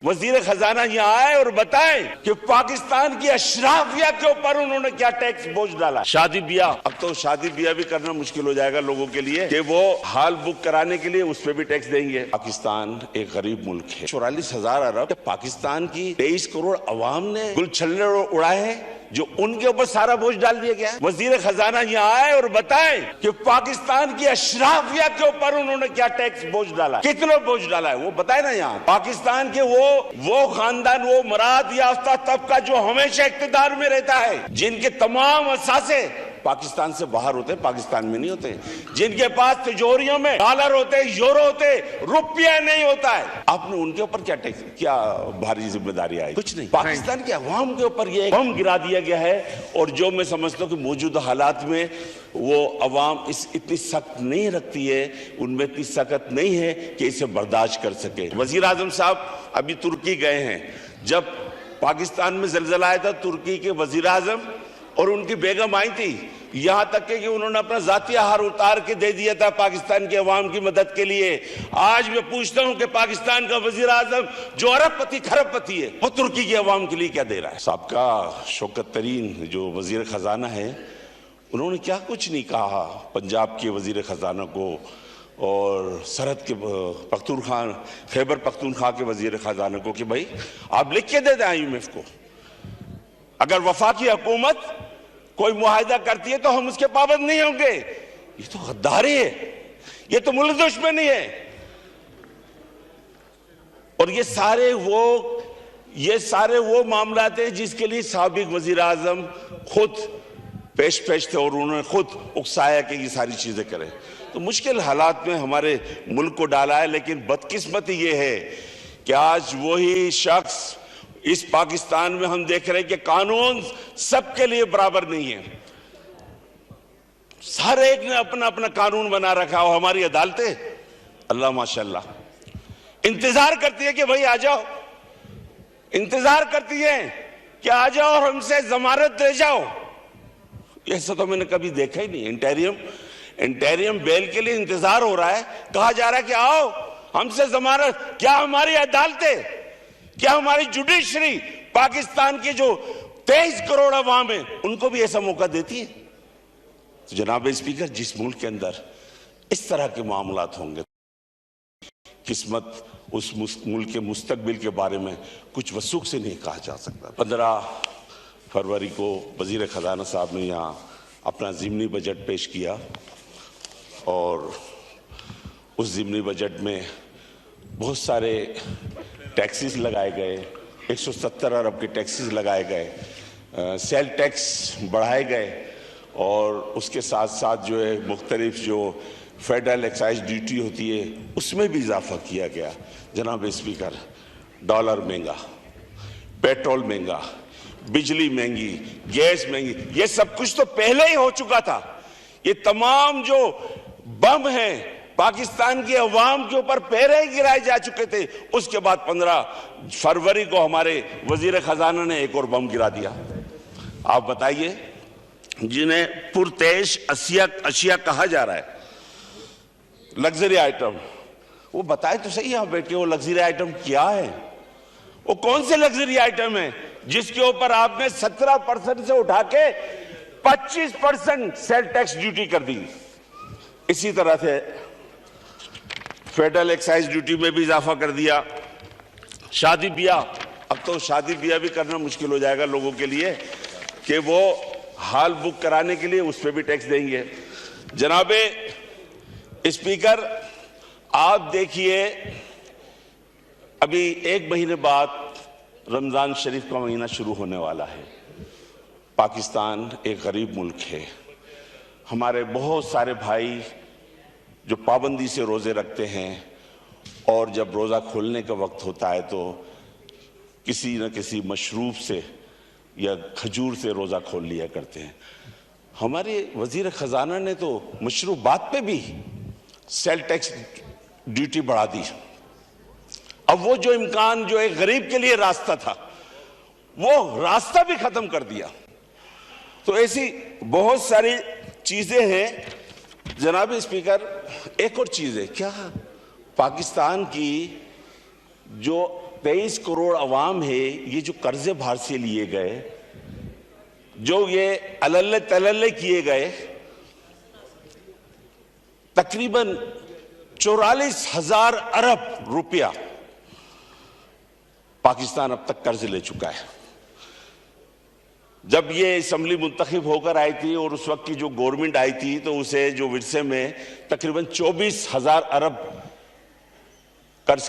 वजीर खजाना यहाँ आए और बताएं कि पाकिस्तान की अशराफिया के ऊपर उन्होंने क्या टैक्स बोझ डाला। शादी ब्याह, अब तो शादी ब्याह भी करना मुश्किल हो जाएगा लोगों के लिए कि वो हॉल बुक कराने के लिए उस पर भी टैक्स देंगे। पाकिस्तान एक गरीब मुल्क है, 44,000 अरब पाकिस्तान की 23 करोड़ अवाम ने गुलछल्ले उड़ाए हैं, जो उनके ऊपर सारा बोझ डाल दिया गया है। वजीर खजाना यहाँ आए और बताएं कि पाकिस्तान की अशराफिया के ऊपर उन्होंने क्या टैक्स बोझ डाला, कितना बोझ डाला है वो बताए ना। यहाँ पाकिस्तान के वो खानदान, वो मराद याफ्ता तबका जो हमेशा इख्तिदार में रहता है, जिनके तमाम असासे पाकिस्तान से बाहर होते, पाकिस्तान में नहीं होते, जिनके पास तिजोरियों में डॉलर होते, यूरो होते, रुपया नहीं होता है। आपने उनके ऊपर क्या टैक्स, क्या भारी जिम्मेदारी आई? कुछ नहीं। पाकिस्तान के अवाम के ऊपर ये बम गिरा दिया गया है। और जो मैं समझता हूँ कि मौजूदा हालात में वो अवाम इतनी सख्त नहीं रखती है, उनमें इतनी सख्त नहीं है कि इसे बर्दाश्त कर सके। वजीर आजम साहब अभी तुर्की गए हैं। जब पाकिस्तान में ज़लज़ला आया था, तुर्की के वजीर आजम और उनकी बेगम आई थी, यहां तक कि उन्होंने अपना जाती आहार उतार के दे दिया था पाकिस्तान के अवाम की मदद के लिए। आज मैं पूछता हूं कि पाकिस्तान का वजीर आजम जो अरबपति खरबपति है, वो तुर्की के अवाम के लिए क्या दे रहा है? साबका शौकत तरीन जो वजीर खजाना है, उन्होंने क्या कुछ नहीं कहा पंजाब के वजीर खजाना को और सरहद के पख्तूनख्वा, खैबर पख्तूनख्वा के वजीर खजाना को कि भाई आप लिख के दे दें IMF को, अगर वफाकी हुकूमत कोई मुआहिदा करती है तो हम उसके पाबंद नहीं होंगे। ये तो गद्दारी है, ये तो मुल्क दुश्मनी है। और ये सारे वो मामला थे जिसके लिए साबिक वजीर आजम खुद पेश थे और उन्होंने खुद उकसाया कि ये सारी चीजें करें। तो मुश्किल हालात में हमारे मुल्क को डाला है। लेकिन बदकिस्मती ये है कि आज वही शख्स, इस पाकिस्तान में हम देख रहे हैं कि कानून सबके लिए बराबर नहीं है। हर एक ने अपना अपना कानून बना रखा हो। हमारी अदालतें अल्लाह माशाल्लाह इंतजार करती है कि भाई आ जाओ, इंतजार करती है कि आ जाओ और हमसे जमानत दे जाओ। ऐसा तो मैंने कभी देखा ही नहीं। इंटेरियम बेल के लिए इंतजार हो रहा है, कहा जा रहा है कि आओ हमसे जमानत। क्या हमारी अदालतें, क्या हमारी जुडिशरी पाकिस्तान की जो 23 करोड़ अवाम है उनको भी ऐसा मौका देती है? तो जनाब स्पीकर, जिस मुल्क के अंदर इस तरह के मामलात होंगे, किस्मत उस मुल्क के मुस्तकबिल के बारे में कुछ वसूख से नहीं कहा जा सकता। 15 फरवरी को वजीर खजाना साहब ने यहाँ अपना ज़िमनी बजट पेश किया और उस ज़िमनी बजट में बहुत सारे टैक्सेस लगाए गए, 170 अरब के टैक्सेस लगाए गए, सेल टैक्स बढ़ाए गए और उसके साथ साथ जो है मुख्तलिफ जो फेडरल एक्साइज ड्यूटी होती है उसमें भी इजाफा किया गया। जनाब स्पीकर, डॉलर महंगा, पेट्रोल महंगा, बिजली महंगी, गैस महंगी, ये सब कुछ तो पहले ही हो चुका था। ये तमाम जो बम हैं पाकिस्तान की अवाम के ऊपर पहले ही गिराए जा चुके थे। उसके बाद 15 फरवरी को हमारे वजीर खजाना ने एक और बम गिरा दिया। आप बताइए, जिन्हें पुरतेश अशिया कहा जा रहा है, लग्जरी आइटम, वो बताए तो सही यहां बैठ के वो लग्जरी आइटम क्या है? वो कौन से लग्जरी आइटम है जिसके ऊपर आपने 17% से उठा के 25% सेल टैक्स ड्यूटी कर दी? इसी तरह से फेडरल एक्साइज ड्यूटी में भी इजाफा कर दिया। शादी ब्याह, अब तो शादी ब्याह भी करना मुश्किल हो जाएगा लोगों के लिए कि वो हॉल बुक कराने के लिए उस पर भी टैक्स देंगे। जनाबे स्पीकर, आप देखिए, अभी 1 महीने बाद रमजान शरीफ का महीना शुरू होने वाला है। पाकिस्तान एक गरीब मुल्क है। हमारे बहुत सारे भाई जो पाबंदी से रोजे रखते हैं और जब रोजा खोलने का वक्त होता है तो किसी न किसी मशरूब से या खजूर से रोजा खोल लिया करते हैं। हमारे वजीर खजाना ने तो मशरूबात पे भी सेल टैक्स ड्यूटी बढ़ा दी। अब वो जो इम्कान जो एक गरीब के लिए रास्ता था, वो रास्ता भी खत्म कर दिया। तो ऐसी बहुत सारी चीजें हैं। जनाब स्पीकर, एक और चीज है, क्या पाकिस्तान की जो 23 करोड़ अवाम है, ये जो कर्जे बाहर से लिए गए, जो ये अलल्ले तलल्ले किए गए, तकरीबन 44,000 अरब रुपया पाकिस्तान अब तक कर्ज ले चुका है। जब ये असम्बली मुंतखब होकर आई थी और उस वक्त की जो गवर्नमेंट आई थी, तो उसे जो विरसे में तकरीबन 24,000 अरब कर्ज